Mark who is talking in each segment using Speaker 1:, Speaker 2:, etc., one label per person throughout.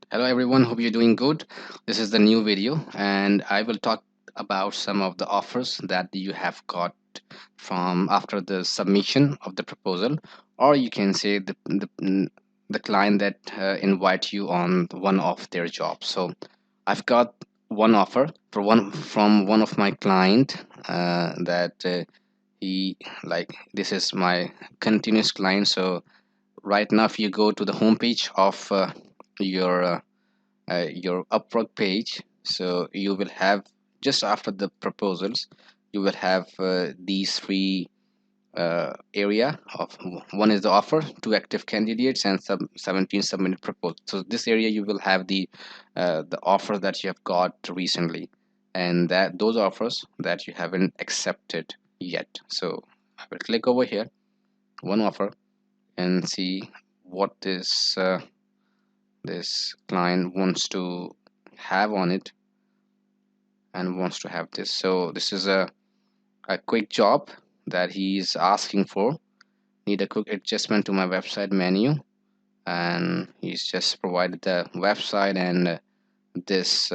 Speaker 1: Hello everyone, hope you're doing good. This is the new video and I will talk about some of the offers that you have got from after the submission of the proposal, or you can say the client that invite you on one of their jobs. So I've got one offer for one from one of my client that he like this is my continuous client. So right now if you go to the homepage of your your Upwork page. So you will have just after the proposals, you will have these three area of one is the offer, two active candidates, and 17 submitted proposals. So this area you will have the offer that you have got recently, and that those offers that you haven't accepted yet. So I will click over here, one offer, and see what this client wants to have on it and wants to have this. So this is a quick job that he's asking for. Need a quick adjustment to my website menu, and he's just provided the website, and this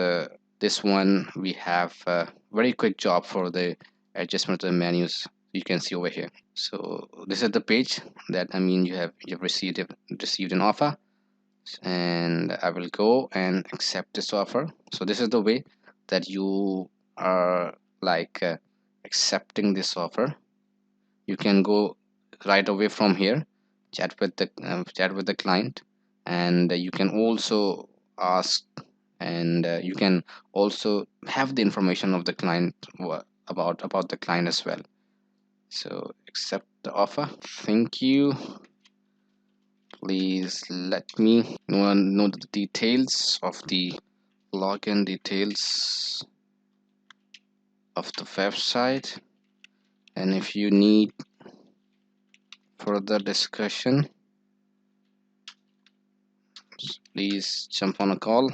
Speaker 1: one we have a very quick job for the adjustment to the menus. You can see over here. So this is the page that you've received an offer, and I will go and accept this offer. So this is the way that you are accepting this offer. You can go right away from here, chat with the client, and you can also ask, and you can also have the information of the client about the client as well. So accept the offer. Thank you. Please let me know the details of the login details of the website, and if you need further discussion, please jump on a call.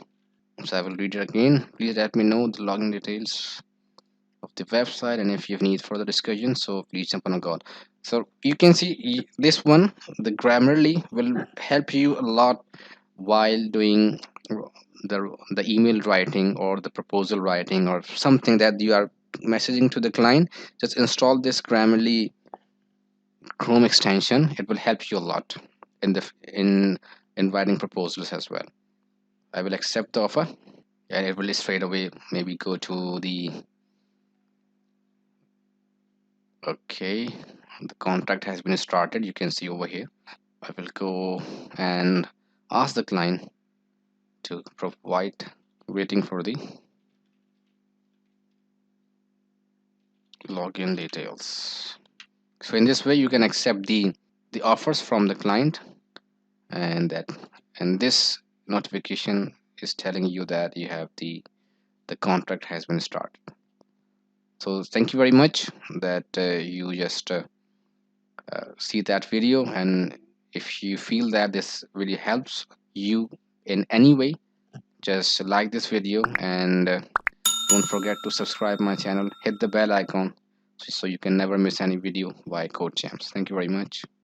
Speaker 1: So I will read it again. Please let me know the login details of the website, and if you need further discussion, so please jump on a call. So you can see this one, the Grammarly will help you a lot while doing the email writing or the proposal writing or something that you are messaging to the client. Just install this Grammarly Chrome extension. It will help you a lot in writing proposals as well. I will accept the offer, and it will straight away maybe go to the okay, the contract has been started. You can see over here. I will go and ask the client to provide, waiting for the login details. So in this way you can accept the offers from the client, and this notification is telling you that you have the contract has been started. So thank you very much that you just see that video, and if you feel that this really helps you in any way, just like this video, and don't forget to subscribe my channel, hit the bell icon so you can never miss any video by Code Champs. Thank you very much.